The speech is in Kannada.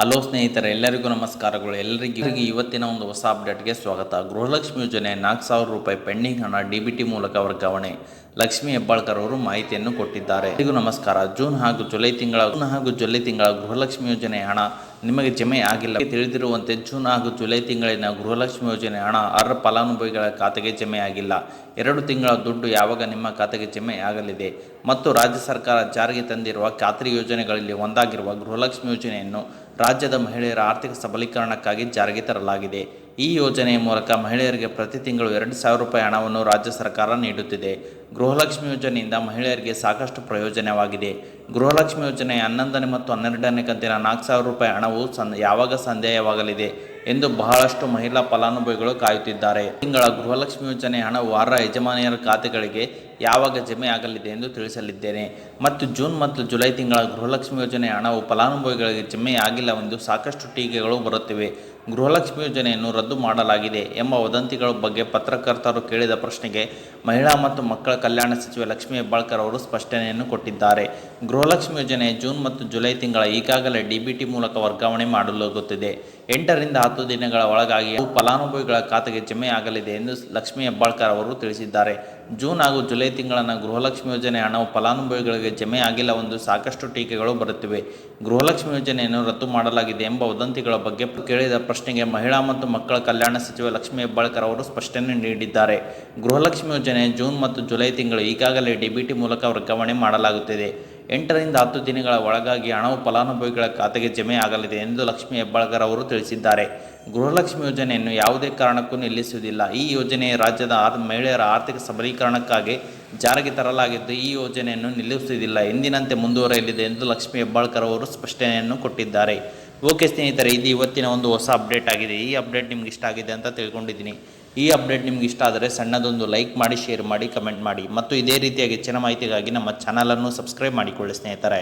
ಹಲೋ ಸ್ನೇಹಿತರೆ, ಎಲ್ಲರಿಗೂ ನಮಸ್ಕಾರಗಳು. ಎಲ್ಲರಿಗೂ ಇವತ್ತಿನ ಒಂದು ಹೊಸ ಅಪ್ಡೇಟ್ಗೆ ಸ್ವಾಗತ. ಗೃಹಲಕ್ಷ್ಮಿ ಯೋಜನೆ 4,000 ರೂಪಾಯಿ ಪೆಂಡಿಂಗ್ ಹಣ ಡಿಬಿಟಿ ಮೂಲಕ ವರ್ಗಾವಣೆ. ಲಕ್ಷ್ಮಿ ಹೆಬ್ಬಾಳ್ಕರ್ ಅವರು ಮಾಹಿತಿಯನ್ನು ಕೊಟ್ಟಿದ್ದಾರೆ. ಎಲ್ಲರಿಗೂ ನಮಸ್ಕಾರ. ಜೂನ್ ಹಾಗೂ ಜುಲೈ ತಿಂಗಳ ಗೃಹಲಕ್ಷ್ಮಿ ಯೋಜನೆ ಹಣ ನಿಮಗೆ ಜಮೆ ಆಗಿಲ್ಲ. ತಿಳಿದಿರುವಂತೆ ಜೂನ್ ಹಾಗೂ ಜುಲೈ ತಿಂಗಳಿನ ಗೃಹಲಕ್ಷ್ಮಿ ಯೋಜನೆ ಹಣ ಅರ್ಹ ಫಲಾನುಭವಿಗಳ ಖಾತೆಗೆ ಜಮೆ ಆಗಿಲ್ಲ. 2 ತಿಂಗಳ ದುಡ್ಡು ಯಾವಾಗ ನಿಮ್ಮ ಖಾತೆಗೆ ಜಮೆ ಆಗಲಿದೆ ಮತ್ತು ರಾಜ್ಯ ಸರ್ಕಾರ ಜಾರಿಗೆ ತಂದಿರುವ ಖಾತ್ರಿ ಯೋಜನೆಗಳಲ್ಲಿ ಒಂದಾಗಿರುವ ಗೃಹಲಕ್ಷ್ಮಿ ಯೋಜನೆಯನ್ನು ರಾಜ್ಯದ ಮಹಿಳೆಯರ ಆರ್ಥಿಕ ಸಬಲೀಕರಣಕ್ಕಾಗಿ ಜಾರಿಗೆ ತರಲಾಗಿದೆ. ಈ ಯೋಜನೆಯ ಮೂಲಕ ಮಹಿಳೆಯರಿಗೆ ಪ್ರತಿ ತಿಂಗಳು 2,000 ರೂಪಾಯಿ ಹಣವನ್ನು ರಾಜ್ಯ ಸರ್ಕಾರ ನೀಡುತ್ತಿದೆ. ಗೃಹಲಕ್ಷ್ಮಿ ಯೋಜನೆಯಿಂದ ಮಹಿಳೆಯರಿಗೆ ಸಾಕಷ್ಟು ಪ್ರಯೋಜನವಾಗಿದೆ. ಗೃಹಲಕ್ಷ್ಮಿ ಯೋಜನೆಯ 11ನೇ ಮತ್ತು 12ನೇ ಕಂತಿನ 4,000 ರೂಪಾಯಿ ಹಣವು ಯಾವಾಗ ಸಂದಾಯವಾಗಲಿದೆ ಎಂದು ಬಹಳಷ್ಟು ಮಹಿಳಾ ಫಲಾನುಭವಿಗಳು ಕಾಯುತ್ತಿದ್ದಾರೆ. ತಿಂಗಳ ಗೃಹಲಕ್ಷ್ಮಿ ಯೋಜನೆ ಹಣವು ಅರ್ಹ ಯಜಮಾನಿಯರ ಖಾತೆಗಳಿಗೆ ಯಾವಾಗ ಜಮೆ ಆಗಲಿದೆ ಎಂದು ತಿಳಿಸಲಿದ್ದೇನೆ. ಮತ್ತು ಜೂನ್ ಮತ್ತು ಜುಲೈ ತಿಂಗಳ ಗೃಹಲಕ್ಷ್ಮಿ ಯೋಜನೆ ಹಣವು ಫಲಾನುಭವಿಗಳಿಗೆ ಜಮೆ ಆಗಿಲ್ಲವೆಂದು ಸಾಕಷ್ಟು ಟೀಕೆಗಳು ಬರುತ್ತಿವೆ. ಗೃಹಲಕ್ಷ್ಮಿ ಯೋಜನೆಯನ್ನು ರದ್ದು ಮಾಡಲಾಗಿದೆ ಎಂಬ ವದಂತಿಗಳ ಬಗ್ಗೆ ಪತ್ರಕರ್ತರು ಕೇಳಿದ ಪ್ರಶ್ನೆಗೆ ಮಹಿಳಾ ಮತ್ತು ಮಕ್ಕಳ ಕಲ್ಯಾಣ ಸಚಿವೆ ಲಕ್ಷ್ಮಿ ಹೆಬ್ಬಾಳ್ಕರ್ ಅವರು ಸ್ಪಷ್ಟನೆಯನ್ನು ಕೊಟ್ಟಿದ್ದಾರೆ. ಗೃಹಲಕ್ಷ್ಮಿ ಯೋಜನೆ ಜೂನ್ ಮತ್ತು ಜುಲೈ ತಿಂಗಳ ಈಗಾಗಲೇ ಡಿಬಿಟಿ ಮೂಲಕ ವರ್ಗಾವಣೆ ಮಾಡಲಾಗುತ್ತಿದೆ. 8 ರಿಂದ 10 ದಿನಗಳ ಒಳಗಾಗಿ ಫಲಾನುಭವಿಗಳ ಖಾತೆಗೆ ಜಮೆ ಆಗಲಿದೆ ಎಂದು ಲಕ್ಷ್ಮಿ ಹೆಬ್ಬಾಳ್ಕರ್ ಅವರು ತಿಳಿಸಿದ್ದಾರೆ. ಜೂನ್ ಹಾಗೂ ಜುಲೈ ತಿಂಗಳನ್ನ ಗೃಹಲಕ್ಷ್ಮಿ ಯೋಜನೆ ಹಣವು ಫಲಾನುಭವಿಗಳಿಗೆ ಜಮೆ ಆಗಿಲ್ಲವೆಂದು ಸಾಕಷ್ಟು ಟೀಕೆಗಳು ಬರುತ್ತಿವೆ. ಗೃಹಲಕ್ಷ್ಮಿ ಯೋಜನೆಯನ್ನು ರದ್ದು ಮಾಡಲಾಗಿದೆ ಎಂಬ ವದಂತಿಗಳ ಬಗ್ಗೆ ಕೇಳಿದ ಪ್ರಶ್ನೆಗೆ ಮಹಿಳಾ ಮತ್ತು ಮಕ್ಕಳ ಕಲ್ಯಾಣ ಸಚಿವೆ ಲಕ್ಷ್ಮಿ ಹೆಬ್ಬಾಳ್ಕರ್ ಅವರು ಸ್ಪಷ್ಟನೆ ನೀಡಿದ್ದಾರೆ. ಗೃಹಲಕ್ಷ್ಮಿ ಯೋಜನೆ ಜೂನ್ ಮತ್ತು ಜುಲೈ ತಿಂಗಳು ಈಗಾಗಲೇ ಡಿಬಿಟಿ ಮೂಲಕ ವರ್ಗಾವಣೆ ಮಾಡಲಾಗುತ್ತಿದೆ. 8 ರಿಂದ 10 ದಿನಗಳ ಒಳಗಾಗಿ ಹಣವು ಫಲಾನುಭವಿಗಳ ಖಾತೆಗೆ ಜಮೆ ಆಗಲಿದೆ ಎಂದು ಲಕ್ಷ್ಮಿ ಹೆಬ್ಬಾಳ್ಕರ್ ಅವರು ತಿಳಿಸಿದ್ದಾರೆ. ಗೃಹಲಕ್ಷ್ಮಿ ಯೋಜನೆಯನ್ನು ಯಾವುದೇ ಕಾರಣಕ್ಕೂ ನಿಲ್ಲಿಸುವುದಿಲ್ಲ. ಈ ಯೋಜನೆ ರಾಜ್ಯದ ಮಹಿಳೆಯರ ಆರ್ಥಿಕ ಸಬಲೀಕರಣಕ್ಕಾಗಿ ಜಾರಿಗೆ ತರಲಾಗಿದ್ದು, ಈ ಯೋಜನೆಯನ್ನು ನಿಲ್ಲಿಸುವುದಿಲ್ಲ, ಎಂದಿನಂತೆ ಮುಂದುವರಿಯಲಿದೆ ಎಂದು ಲಕ್ಷ್ಮಿ ಹೆಬ್ಬಾಳ್ಕರ್ ಅವರು ಸ್ಪಷ್ಟನೆಯನ್ನು ಕೊಟ್ಟಿದ್ದಾರೆ. ಓಕೆ ಸ್ನೇಹಿತರೆ, ಇದು ಇವತ್ತಿನ ಒಂದು ಹೊಸ ಅಪ್ಡೇಟ್ ಆಗಿದೆ. ಈ ಅಪ್ಡೇಟ್ ನಿಮ್ಗೆ ಇಷ್ಟ ಆಗಿದೆ ಅಂತ ತಿಳ್ಕೊಂಡಿದ್ದೀನಿ. ಈ ಅಪ್ಡೇಟ್ ನಿಮ್ಗೆ ಇಷ್ಟ ಆದರೆ ಸಣ್ಣದೊಂದು ಲೈಕ್ ಮಾಡಿ, ಶೇರ್ ಮಾಡಿ, ಕಮೆಂಟ್ ಮಾಡಿ ಮತ್ತು ಇದೇ ರೀತಿಯಾಗಿ ಹೆಚ್ಚಿನ ಮಾಹಿತಿಗಾಗಿ ನಮ್ಮ ಚಾನಲನ್ನು ಸಬ್ಸ್ಕ್ರೈಬ್ ಮಾಡಿಕೊಳ್ಳಿ ಸ್ನೇಹಿತರೆ.